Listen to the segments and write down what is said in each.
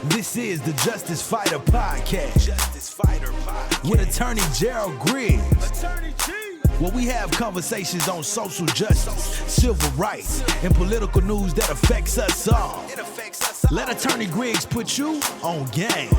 This is the Justicefighter Podcast. Justicefighter Podcast. With Attorney Gerald Griggs. Attorney G. Where we have conversations on social justice, civil rights, and political news that affects us all. Let Attorney Griggs put you on game.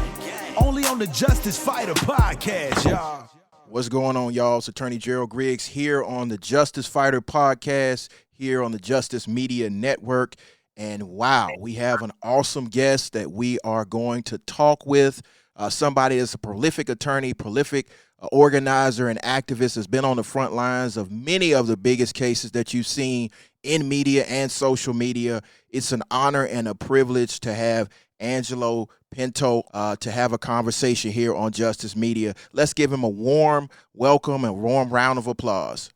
Only on the Justicefighter Podcast, y'all. What's going on, y'all? It's Attorney Gerald Griggs here on the Justicefighter Podcast, here on the Justice Media Network. And wow, we have an awesome guest that we are going to talk with. Somebody that's a prolific attorney, prolific organizer and activist, has been on the front lines of many of the biggest cases that you've seen in media and social media. It's an honor and a privilege to have Angelo Pinto to have a conversation here on Justice Media. Let's give him a warm welcome and warm round of applause.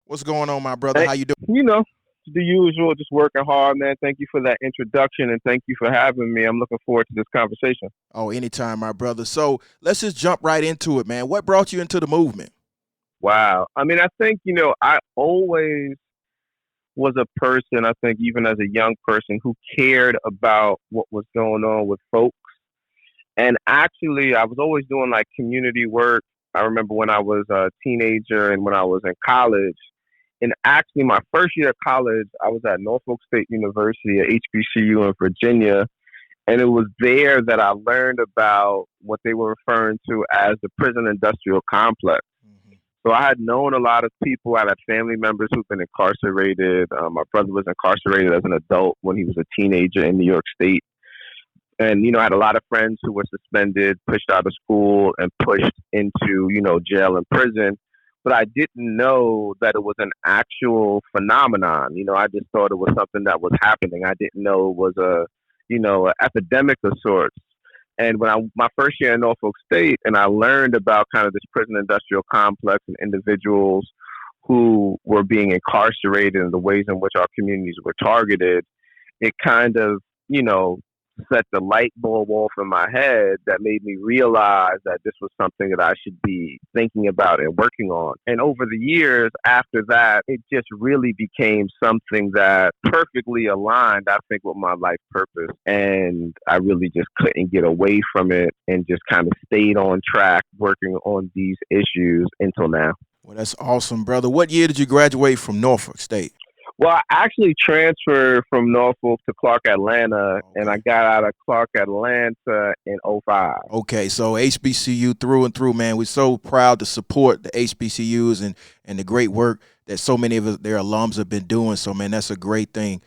What's going on, my brother? How you doing? You know, the usual, just working hard, man. Thank you for that introduction, and thank you for having me. I'm looking forward to this conversation. Oh, anytime, my brother. So let's just jump right into it, man. What brought you into the movement? Wow. I mean, I think, I always was a person, I think, even as a young person, who cared about what was going on with folks. And actually, I was always doing, like, community work. I remember when I was a teenager and when I was in college. And actually, my first year of college, I was at Norfolk State University at HBCU in Virginia. And it was there that I learned about what they were referring to as the prison industrial complex. Mm-hmm. So I had known a lot of people. I had family members who've been incarcerated. My brother was incarcerated as an adult when he was a teenager in New York State. And, I had a lot of friends who were suspended, pushed out of school, and pushed into, jail and prison. But I didn't know that it was an actual phenomenon. I just thought it was something that was happening. I didn't know it was an epidemic of sorts. And when my first year in Norfolk State, and I learned about kind of this prison industrial complex and individuals who were being incarcerated and the ways in which our communities were targeted, it kind of, set the light bulb off in my head that made me realize that this was something that I should be thinking about and working on. And over the years after that, it just really became something that perfectly aligned, I think, with my life purpose. And I really just couldn't get away from it and just kind of stayed on track working on these issues until now. Well, that's awesome, brother. What year did you graduate from Norfolk State? Well, I actually transferred from Norfolk to Clark Atlanta, and I got out of Clark Atlanta in 2005. Okay, so HBCU through and through, man. We're so proud to support the HBCUs and the great work that so many of their alums have been doing. So, man, that's a great thing.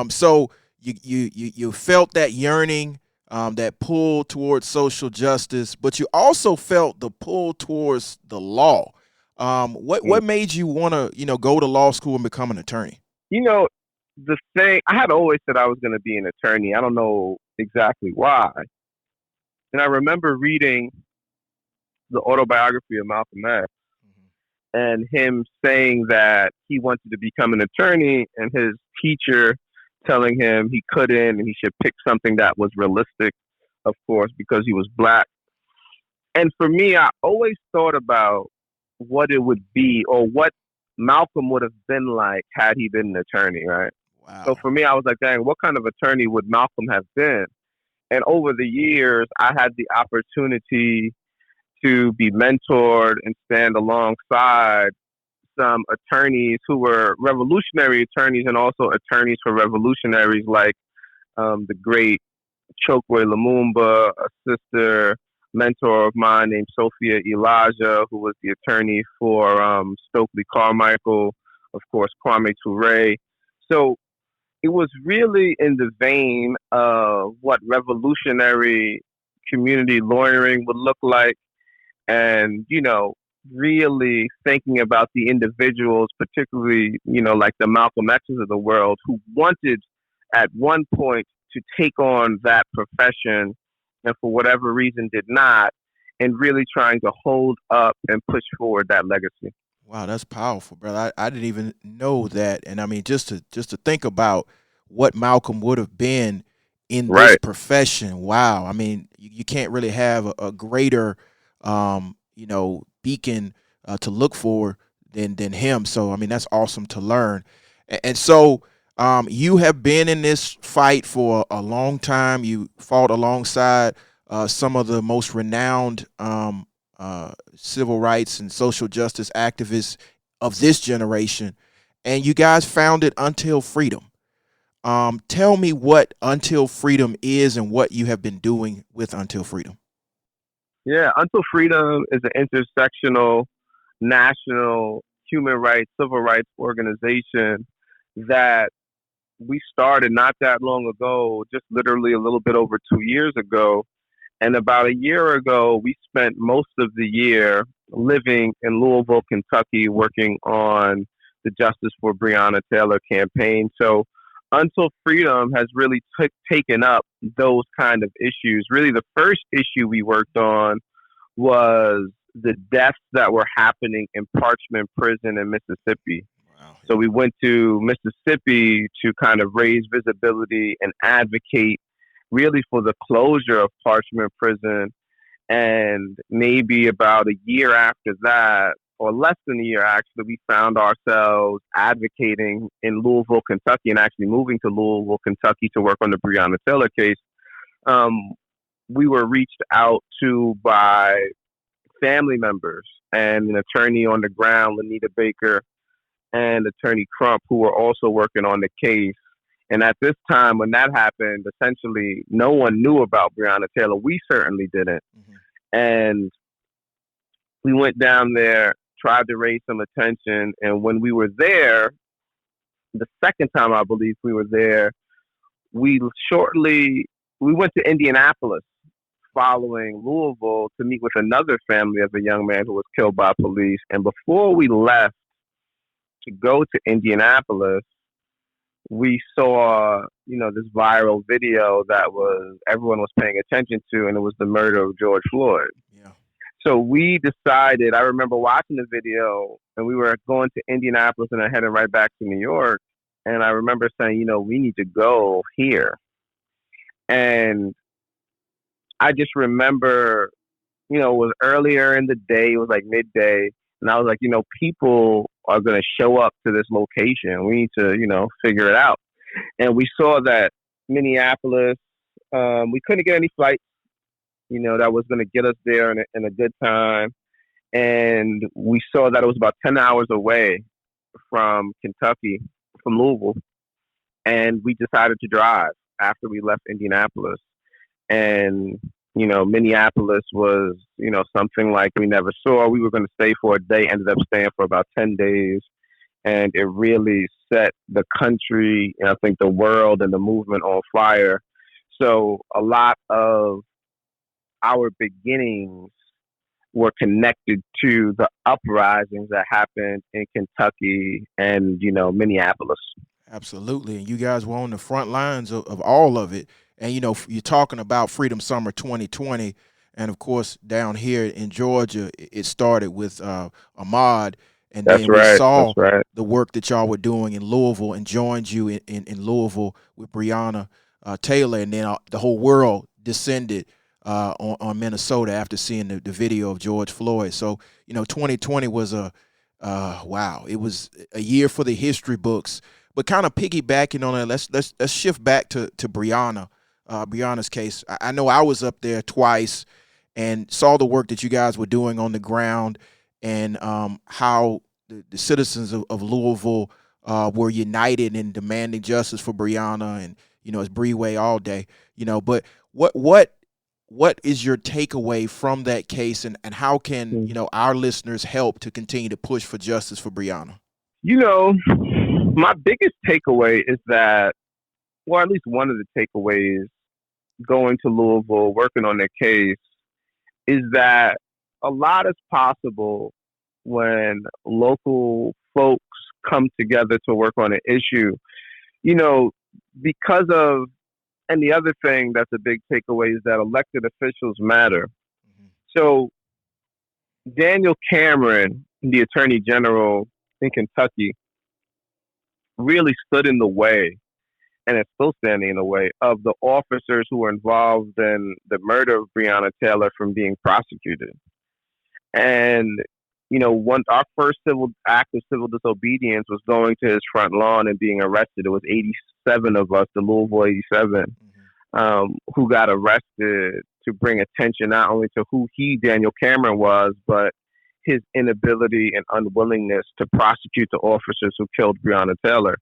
So you felt that yearning, that pull towards social justice, but you also felt the pull towards the law. What made you want to, go to law school and become an attorney? The thing, I had always said I was going to be an attorney. I don't know exactly why. And I remember reading the autobiography of Malcolm X and him saying that he wanted to become an attorney and his teacher telling him he couldn't and he should pick something that was realistic, of course, because he was Black. And for me, I always thought about what it would be or what Malcolm would have been like had he been an attorney, right? Wow. So for me, I was like, dang, what kind of attorney would Malcolm have been? And over the years, I had the opportunity to be mentored and stand alongside some attorneys who were revolutionary attorneys and also attorneys for revolutionaries like the great Chokwe Lumumba, a sister mentor of mine named Sophia Elijah, who was the attorney for Stokely Carmichael, of course, Kwame Ture. So it was really in the vein of what revolutionary community lawyering would look like and, really thinking about the individuals, particularly, like the Malcolm X's of the world who wanted at one point to take on that profession and for whatever reason did not, and really trying to hold up and push forward that legacy. Wow, that's powerful, brother. I didn't even know that. And I mean, just to think about what Malcolm would have been in this profession. Wow. I mean, you can't really have a greater beacon to look for than him. So, I mean, that's awesome to learn. And so you have been in this fight for a long time. You fought alongside some of the most renowned civil rights and social justice activists of this generation. And you guys founded Until Freedom. Tell me what Until Freedom is and what you have been doing with Until Freedom. Yeah, Until Freedom is an intersectional national human rights, civil rights organization that we started not that long ago, just literally a little bit over 2 years ago. And about a year ago, we spent most of the year living in Louisville, Kentucky, working on the Justice for Breonna Taylor campaign. So Until Freedom has really taken up those kind of issues. Really, the first issue we worked on was the deaths that were happening in Parchman Prison in Mississippi. Wow. So we went to Mississippi to kind of raise visibility and advocate really for the closure of Parchman Prison. And maybe about a year after that, or less than a year actually, we found ourselves advocating in Louisville, Kentucky, and actually moving to Louisville, Kentucky to work on the Breonna Taylor case. We were reached out to by family members and an attorney on the ground, Lanita Baker, and Attorney Crump, who were also working on the case. And at this time, when that happened, essentially no one knew about Breonna Taylor. We certainly didn't. Mm-hmm. And we went down there, tried to raise some attention. And when we were there, the second time I believe we were there, we went to Indianapolis following Louisville to meet with another family of a young man who was killed by police. And before we left to go to Indianapolis, we saw, this viral video that everyone was paying attention to, and it was the murder of George Floyd. Yeah. So we decided, I remember watching the video, and we were going to Indianapolis and then heading right back to New York. And I remember saying, we need to go here. And I just remember, it was earlier in the day, it was like midday. And I was like, people are going to show up to this location. We need to, figure it out. And we saw that Minneapolis, we couldn't get any flights, that was going to get us there in a good time. And we saw that it was about 10 hours away from Kentucky, from Louisville. And we decided to drive after we left Indianapolis. And, Minneapolis was, something like we never saw. We were going to stay for a day, ended up staying for about 10 days. And it really set the country, and I think the world and the movement on fire. So a lot of our beginnings were connected to the uprisings that happened in Kentucky and, Minneapolis. Absolutely. And you guys were on the front lines of all of it. And, you're talking about Freedom Summer 2020. And, of course, down here in Georgia, it started with Ahmaud. And then we saw the work that y'all were doing in Louisville and joined you in Louisville with Breonna Taylor. And then the whole world descended on Minnesota after seeing the video of George Floyd. So, 2020 was wow. It was a year for the history books. But kind of piggybacking on it, let's shift back to Breonna's case. I know I was up there twice and saw the work that you guys were doing on the ground and how the citizens of Louisville were united in demanding justice for Breonna, and it's Bree Way all day. But what is your takeaway from that case, and how can our listeners help to continue to push for justice for Breonna? My biggest takeaway is that, or at least one of the takeaways going to Louisville, working on their case, is that a lot is possible when local folks come together to work on an issue. Because of, and the other thing that's a big takeaway is that elected officials matter. Mm-hmm. So Daniel Cameron, the Attorney General in Kentucky, really stood in the way, and it's still standing in the way, of the officers who were involved in the murder of Breonna Taylor from being prosecuted. And, our first civil act of civil disobedience was going to his front lawn and being arrested. It was 87 of us, the Louisville 87, who got arrested to bring attention not only to who Daniel Cameron, was, but his inability and unwillingness to prosecute the officers who killed Breonna Taylor.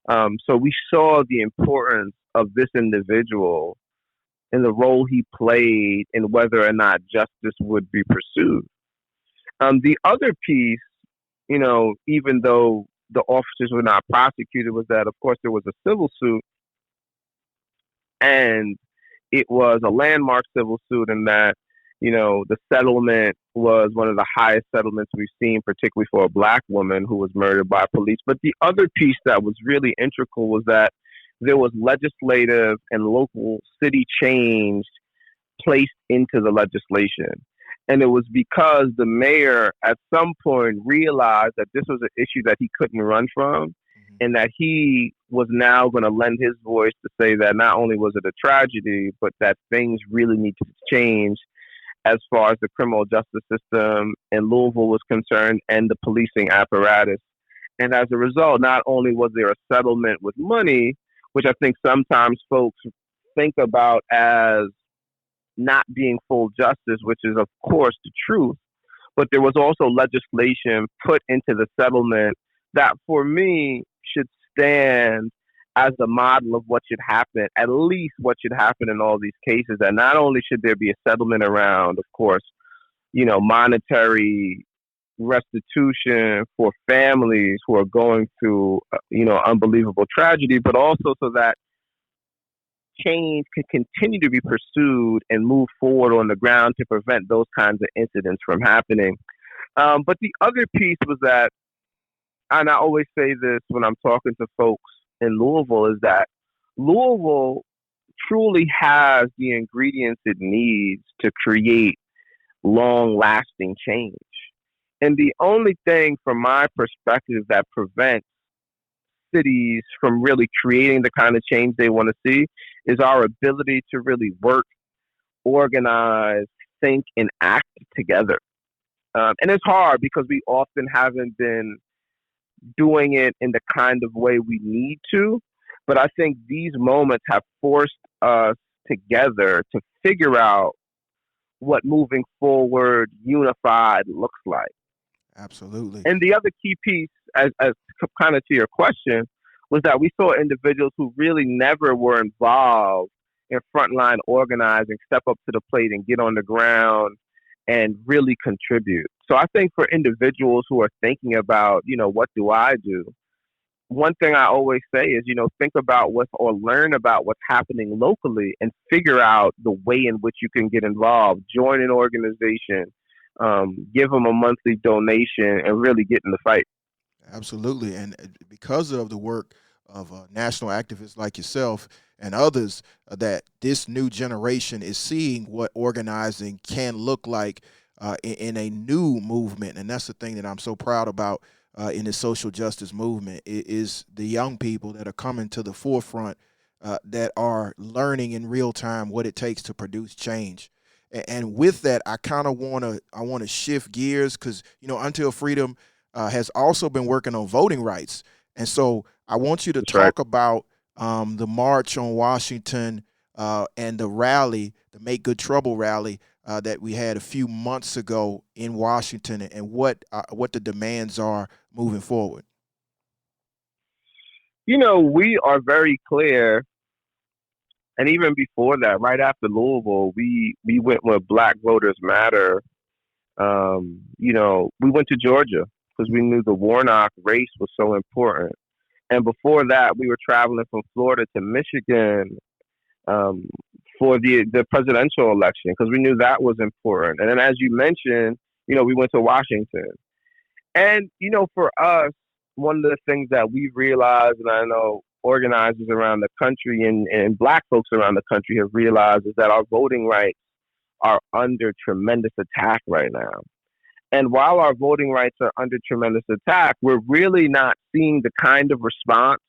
So we saw the importance of this individual and the role he played in whether or not justice would be pursued. The other piece, even though the officers were not prosecuted, was that, of course, there was a civil suit, and it was a landmark civil suit in that, the settlement was one of the highest settlements we've seen, particularly for a Black woman who was murdered by police. But the other piece that was really integral was that there was legislative and local city change placed into the legislation. And it was because the mayor at some point realized that this was an issue that he couldn't run from, and that he was now going to lend his voice to say that not only was it a tragedy, but that things really need to change as far as the criminal justice system in Louisville was concerned and the policing apparatus. And as a result, not only was there a settlement with money, which I think sometimes folks think about as not being full justice, which is, of course, the truth, but there was also legislation put into the settlement that, for me, should stand as a model of what should happen, at least what should happen in all these cases. And not only should there be a settlement around, of course, monetary restitution for families who are going through, unbelievable tragedy, but also so that change can continue to be pursued and move forward on the ground to prevent those kinds of incidents from happening. But the other piece was that, and I always say this when I'm talking to folks in Louisville, is that Louisville truly has the ingredients it needs to create long-lasting change. And the only thing from my perspective that prevents cities from really creating the kind of change they want to see is our ability to really work, organize, think, and act together. And it's hard because we often haven't been doing it in the kind of way we need to. But I think these moments have forced us together to figure out what moving forward unified looks like. Absolutely. And the other key piece, as kind of to your question, was that we saw individuals who really never were involved in frontline organizing step up to the plate and get on the ground and really contribute. So I think for individuals who are thinking about, what do I do? One thing I always say is, think about learn about what's happening locally and figure out the way in which you can get involved. Join an organization, give them a monthly donation, and really get in the fight. Absolutely. And because of the work of national activists like yourself and others, that this new generation is seeing what organizing can look like in a new movement. And that's the thing that I'm so proud about in the social justice movement is the young people that are coming to the forefront that are learning in real time what it takes to produce change. And with that, I kind of want to shift gears because, Until Freedom has also been working on voting rights. And so I want you to talk about the March on Washington and the rally, the Make Good Trouble rally that we had a few months ago in Washington, and what the demands are moving forward. We are very clear. And even before that, right after Louisville, we went with Black Voters Matter. We went to Georgia because we knew the Warnock race was so important. And before that, we were traveling from Florida to Michigan for the presidential election because we knew that was important. And then, as you mentioned, we went to Washington. And, for us, one of the things that we realized, and I know organizers around the country and Black folks around the country have realized, is that our voting rights are under tremendous attack right now. And while our voting rights are under tremendous attack, we're really not seeing the kind of response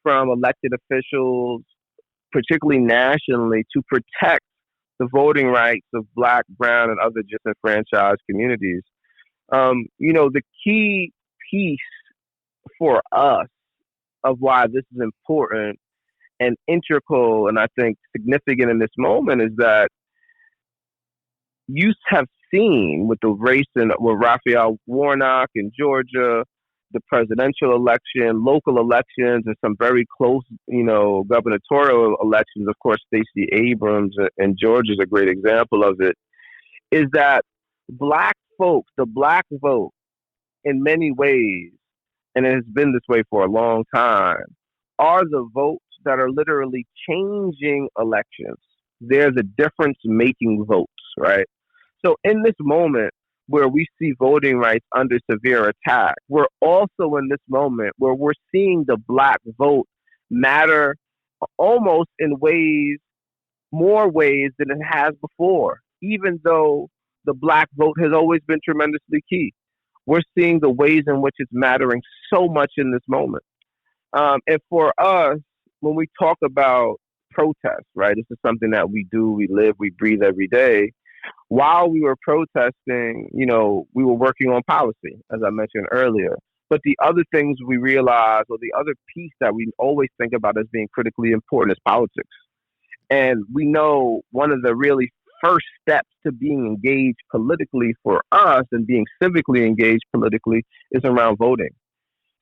from elected officials, particularly nationally, to protect the voting rights of Black, brown, and other disenfranchised communities. The key piece for us of why this is important and integral and I think significant in this moment is that you have seen with the race and with Raphael Warnock in Georgia, the presidential election, local elections, and some very close, gubernatorial elections. Of course, Stacey Abrams in Georgia is a great example of it. Is that Black folks, the Black vote, in many ways, and it has been this way for a long time, are the votes that are literally changing elections. They're the difference-making votes, right? So in this moment where we see voting rights under severe attack, we're also in this moment where we're seeing the Black vote matter almost in more ways than it has before, even though the Black vote has always been tremendously key. We're seeing the ways in which it's mattering so much in this moment. And for us, when we talk about protest, right, this is something that we do, we live, we breathe every day. While we were protesting, we were working on policy, as I mentioned earlier. But the other things we realize, or the other piece that we always think about as being critically important, is politics. And we know one of the really first steps to being engaged politically for us and being civically engaged politically is around voting.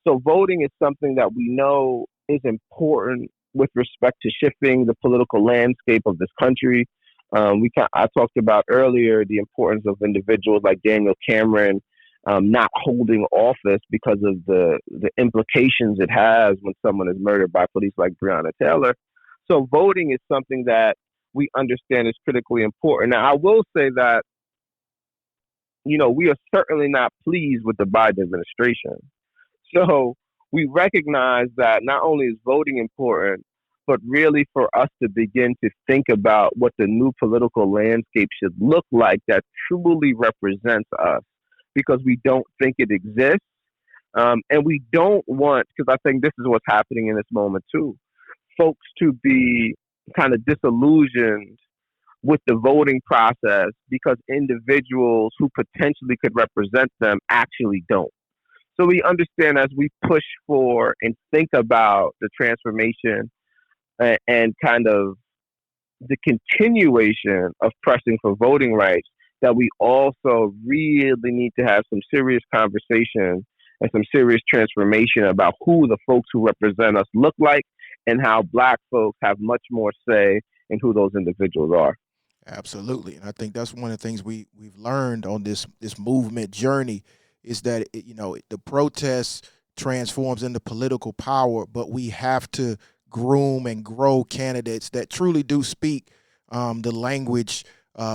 So voting is something that we know is important with respect to shifting the political landscape of this country. I talked about earlier the importance of individuals like Daniel Cameron not holding office because of the implications it has when someone is murdered by police like Breonna Taylor. So voting is something that we understand is critically important. Now, I will say that, we are certainly not pleased with the Biden administration. So we recognize that not only is voting important, but really for us to begin to think about what the new political landscape should look like that truly represents us, because we don't think it exists. And we don't want, because I think this is what's happening in this moment too, folks to be kind of disillusioned with the voting process because individuals who potentially could represent them actually don't. So we understand as we push for and think about the transformation and kind of the continuation of pressing for voting rights, that we also really need to have some serious conversation and some serious transformation about who the folks who represent us look like and how Black folks have much more say in who those individuals are. Absolutely. And I think that's one of the things we've learned on this movement journey is that, the protest transforms into political power, but we have to groom and grow candidates that truly do speak the language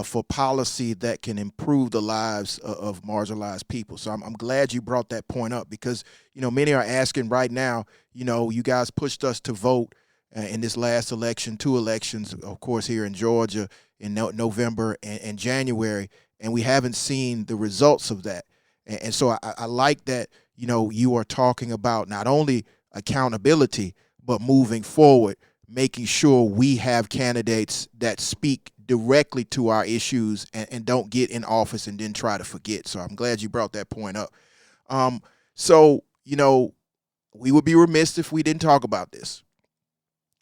for policy that can improve the lives of marginalized people. So I'm glad you brought that point up because, many are asking right now, you guys pushed us to vote in this last election, 2 elections, of course, here in Georgia in November and January, and we haven't seen the results of that. And so I like that, you are talking about not only accountability, but moving forward, making sure we have candidates that speak directly to our issues and don't get in office and then try to forget. So I'm glad you brought that point up. We would be remiss if we didn't talk about this.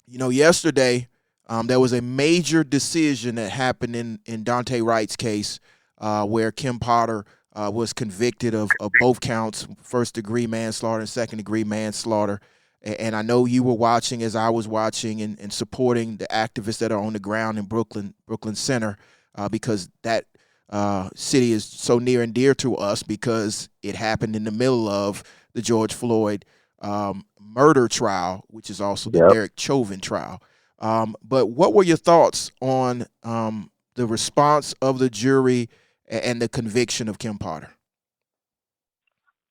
Yesterday, there was a major decision that happened in Dante Wright's case where Kim Potter was convicted of both counts, first-degree manslaughter and second-degree manslaughter. And I know you were watching as I was watching and supporting the activists that are on the ground in Brooklyn Center because that city is so near and dear to us because it happened in the middle of the George Floyd murder trial, which is also the Derek Chauvin trial. But what were your thoughts on the response of the jury and the conviction of Kim Potter?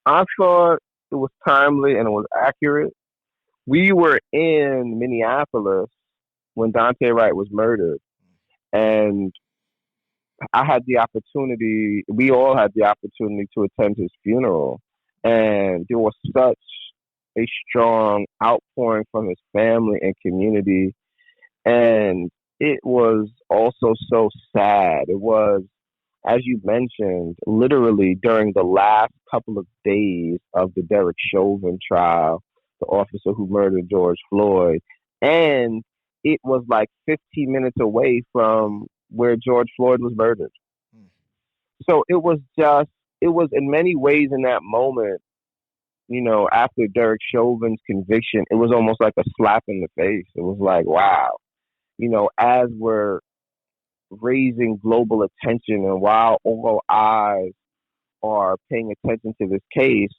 I thought it was timely and it was accurate. We were in Minneapolis when Dante Wright was murdered, and I had the opportunity, we all had the opportunity to attend his funeral, and there was such a strong outpouring from his family and community. And, it was also so sad. It was, as you mentioned, literally during the last couple of days of the Derek Chauvin trial, the officer who murdered George Floyd. And it was like 15 minutes away from where George Floyd was murdered. So it was in many ways in that moment, after Derek Chauvin's conviction, it was almost like a slap in the face. It was like, wow, as we're raising global attention and while all eyes are paying attention to this case,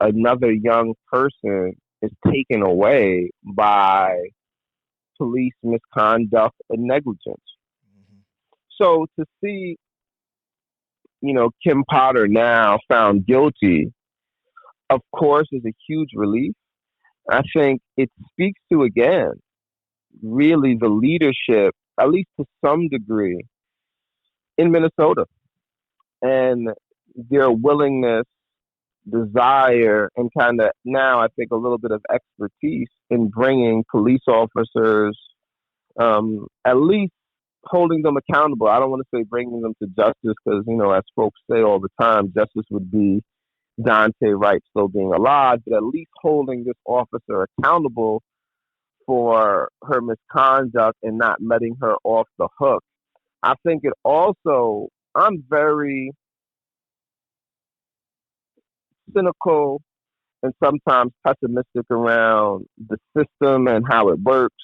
another young person is taken away by police misconduct and negligence. Mm-hmm. So to see, Kim Potter now found guilty, of course, is a huge relief. I think it speaks to, again, really the leadership, at least to some degree, in Minnesota and their willingness, desire, and kind of now I think a little bit of expertise in bringing police officers, at least holding them accountable. I don't want to say bringing them to justice because, as folks say all the time, justice would be Dante Wright still being alive, but at least holding this officer accountable for her misconduct and not letting her off the hook. I think it also, I'm very cynical and sometimes pessimistic around the system and how it works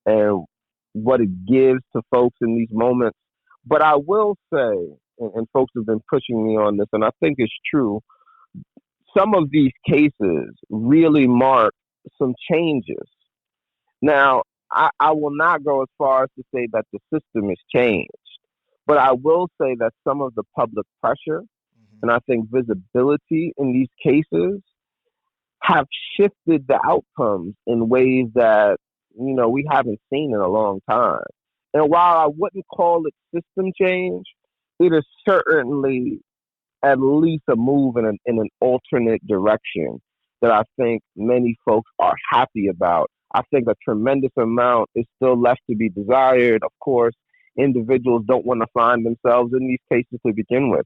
and what it gives to folks in these moments. But I will say, and folks have been pushing me on this, and I think it's true, some of these cases really mark some changes. Now, I will not go as far as to say that the system has changed, but I will say that some of the public pressure and I think visibility in these cases have shifted the outcomes in ways that, we haven't seen in a long time. And while I wouldn't call it system change, it is certainly at least a move in an alternate direction that I think many folks are happy about. I think a tremendous amount is still left to be desired. Of course, individuals don't want to find themselves in these cases to begin with.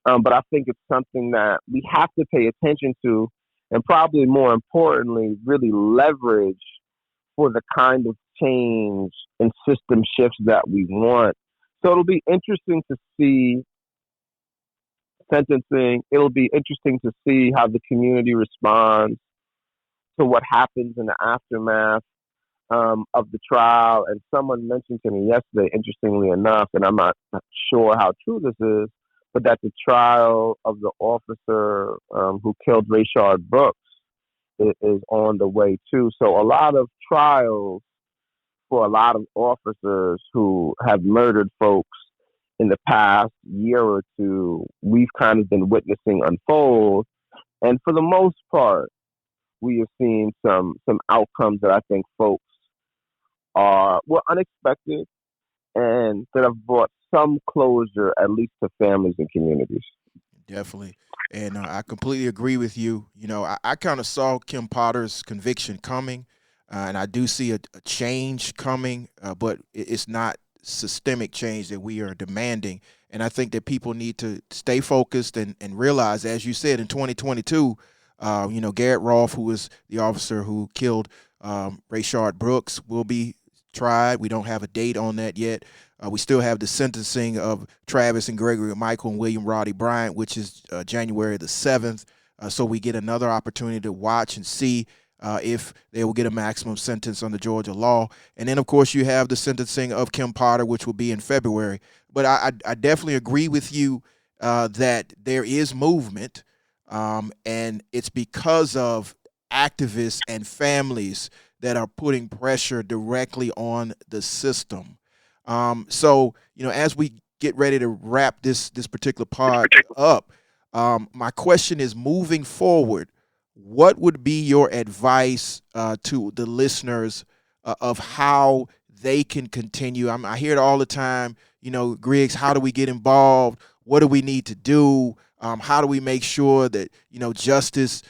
But I think it's something that we have to pay attention to and probably more importantly, really leverage for the kind of change and system shifts that we want. So it'll be interesting to see sentencing. It'll be interesting to see how the community responds to what happens in the aftermath of the trial. And someone mentioned to me yesterday, interestingly enough, and I'm not sure how true this is, but that the trial of the officer who killed Rayshard Brooks is on the way too. So a lot of trials for a lot of officers who have murdered folks in the past year or two, we've kind of been witnessing unfold. And for the most part, we have seen some outcomes that I think folks were unexpected and that have brought some closure, at least to families and communities. Definitely. And I completely agree with you. I kind of saw Kim Potter's conviction coming, and I do see a change coming, but it's not systemic change that we are demanding. And I think that people need to stay focused and realize, as you said, in 2022, Garrett Rolfe, who was the officer who killed Rayshard Brooks, will be tried. We don't have a date on that yet. We still have the sentencing of Travis and Gregory Michael and William Roddy Bryant, which is January the 7th. So we get another opportunity to watch and see if they will get a maximum sentence under Georgia law. And then, of course, you have the sentencing of Kim Potter, which will be in February. But I definitely agree with you that there is movement, and it's because of activists and families that are putting pressure directly on the system. So, as we get ready to wrap this particular pod up, my question is, moving forward, what would be your advice to the listeners of how they can continue? I hear it all the time, Griggs, how do we get involved? What do we need to do? How do we make sure that, justice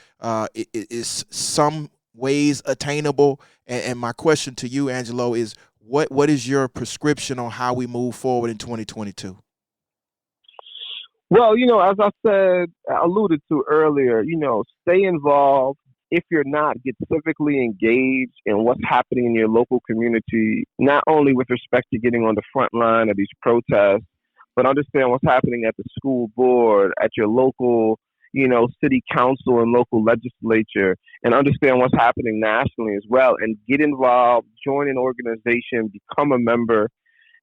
is some ways attainable? And my question to you, Angelo, is What is your prescription on how we move forward in 2022? Well, as I said, alluded to earlier, stay involved. If you're not, get civically engaged in what's happening in your local community, not only with respect to getting on the front line of these protests, but understand what's happening at the school board, at your local, city council and local legislature, and understand what's happening nationally as well. And get involved, join an organization, become a member,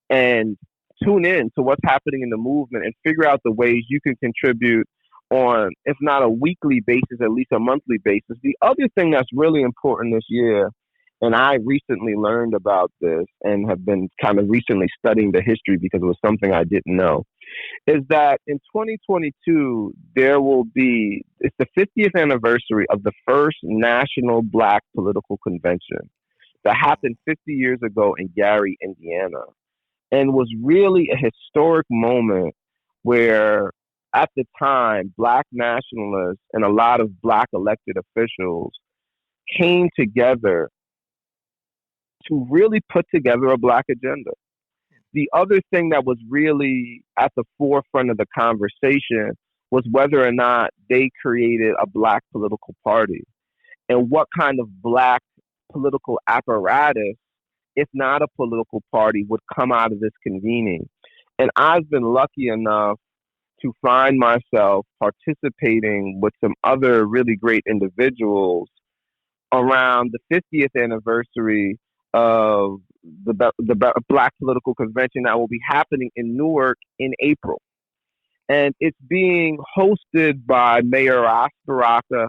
and tune in to what's happening in the movement and figure out the ways you can contribute on, if not a weekly basis, at least a monthly basis. The other thing that's really important this year, and I recently learned about this and have been kind of recently studying the history because it was something I didn't know, is that in 2022, it's the 50th anniversary of the first National Black Political Convention that happened 50 years ago in Gary, Indiana, and was really a historic moment where, at the time, Black nationalists and a lot of Black elected officials came together to really put together a Black agenda. The other thing that was really at the forefront of the conversation was whether or not they created a Black political party and what kind of Black political apparatus, if not a political party, would come out of this convening. And I've been lucky enough to find myself participating with some other really great individuals around the 50th anniversary of the Black Political Convention that will be happening in Newark in April. And it's being hosted by Mayor Ross Baraka,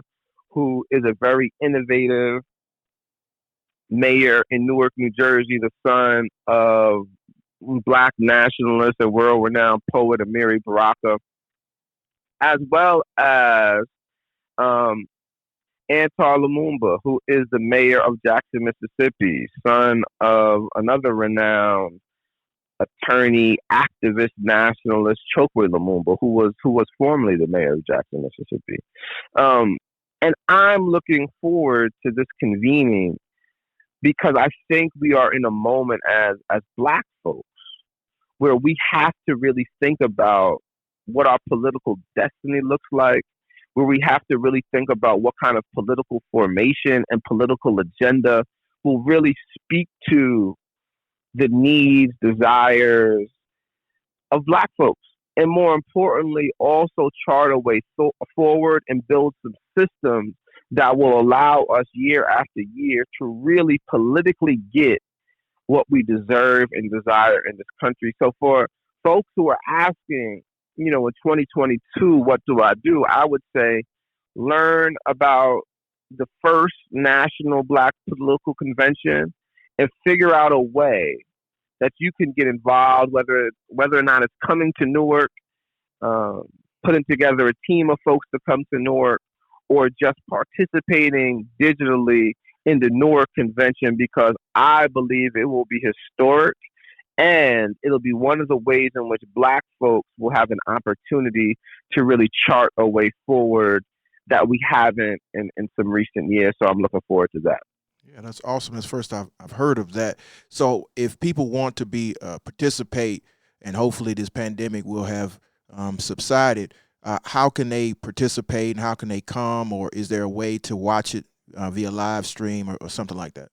who is a very innovative mayor in Newark, New Jersey, the son of Black nationalist and world-renowned poet Amiri Baraka, as well as Antar Lumumba, who is the mayor of Jackson, Mississippi, son of another renowned attorney, activist, nationalist, Chokwe Lumumba, who was formerly the mayor of Jackson, Mississippi. And I'm looking forward to this convening because I think we are in a moment as Black folks where we have to really think about what our political destiny looks like, where we have to really think about what kind of political formation and political agenda will really speak to the needs, desires of Black folks. And more importantly, also chart a way forward and build some systems that will allow us year after year to really politically get what we deserve and desire in this country. So for folks who are asking, in 2022, what do? I would say learn about the first National Black Political Convention and figure out a way that you can get involved, whether or not it's coming to Newark, putting together a team of folks to come to Newark, or just participating digitally in the Newark Convention, because I believe it will be historic and it'll be one of the ways in which Black folks will have an opportunity to really chart a way forward that we haven't in some recent years. So I'm looking forward to that. Yeah, that's awesome. That's first I've heard of that. So if people want to participate, and hopefully this pandemic will have subsided, how can they participate and how can they come, or is there a way to watch it via live stream or something like that?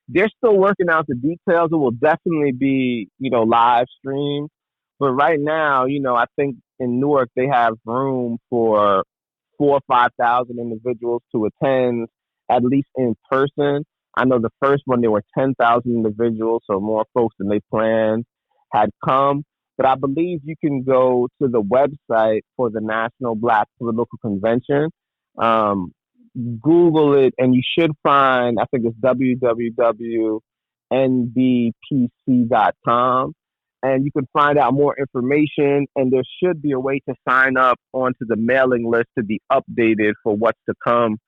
They're still working out the details. It will definitely be, live streamed. But right now, I think in Newark, they have room for 4,000 or 5,000 individuals to attend, at least in person. I know the first one, there were 10,000 individuals, so more folks than they planned had come. But I believe you can go to the website for the National Black Political Convention, Google it, and you should find, I think it's www.nbpc.com, and you can find out more information, and there should be a way to sign up onto the mailing list to be updated for what's to come.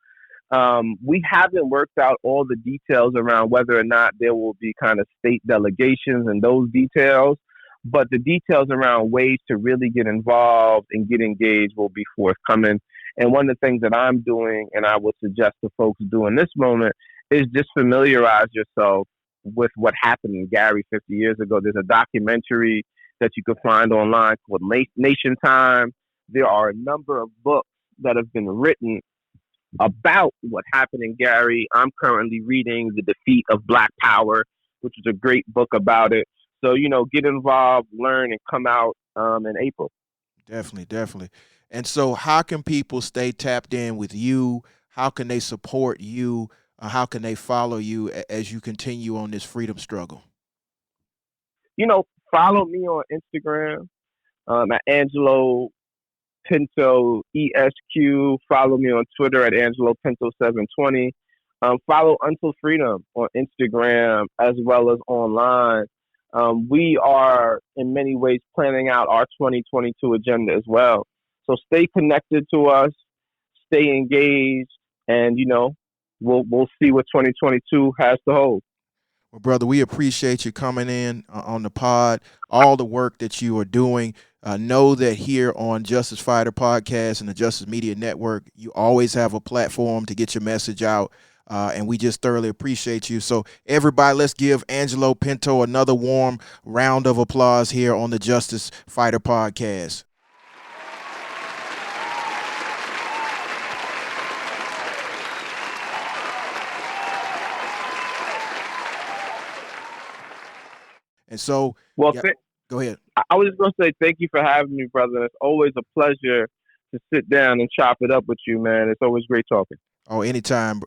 We haven't worked out all the details around whether or not there will be kind of state delegations and those details, but the details around ways to really get involved and get engaged will be forthcoming. And one of the things that I'm doing, and I would suggest to folks do in this moment, is just familiarize yourself with what happened in Gary 50 years ago. There's a documentary that you can find online called Nation Time. There are a number of books that have been written about what happened in Gary. I'm currently reading The Defeat of Black Power, which is a great book about it. So, get involved, learn, and come out in April. Definitely. And so how can people stay tapped in with you? How can they support you? How can they follow you as you continue on this freedom struggle? Follow me on Instagram at Angelo Pinto ESQ. Follow me on Twitter at Angelo Pinto 720. Follow Until Freedom on Instagram as well as online. We are in many ways planning out our 2022 agenda as well. So stay connected to us, stay engaged, and we'll see what 2022 has to hold. Well, brother, we appreciate you coming in on the pod, all the work that you are doing. Know that here on Justicefighter Podcast and the Justice Media Network, you always have a platform to get your message out, and we just thoroughly appreciate you. So, everybody, let's give Angelo Pinto another warm round of applause here on the Justicefighter Podcast. And so, well, go ahead. I was just going to say thank you for having me, brother. It's always a pleasure to sit down and chop it up with you, man. It's always great talking. Oh, anytime,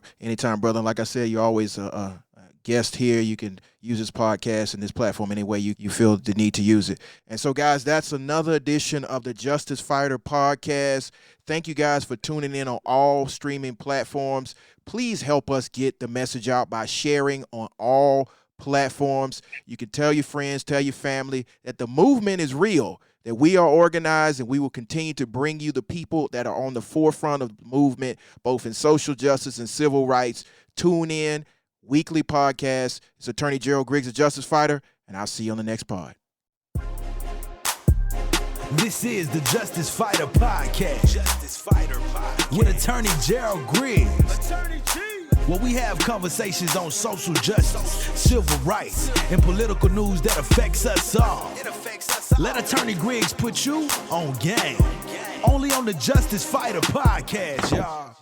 brother. And like I said, you're always a guest here. You can use this podcast and this platform any way you feel the need to use it. And so, guys, that's another edition of the Justicefighter Podcast. Thank you guys for tuning in on all streaming platforms. Please help us get the message out by sharing on all platforms. You can tell your friends, tell your family that the movement is real, that we are organized, and we will continue to bring you the people that are on the forefront of the movement, both in social justice and civil rights. Tune in, weekly podcast. It's Attorney Gerald Griggs, a Justicefighter, and I'll see you on the next pod. This is the Justicefighter Podcast. Justicefighter Podcast. With Attorney Gerald Griggs. Attorney G. Where we have conversations on social justice, civil rights, and political news that affects us all. Let Attorney Griggs put you on game. Only on the Justicefighter Podcast, y'all.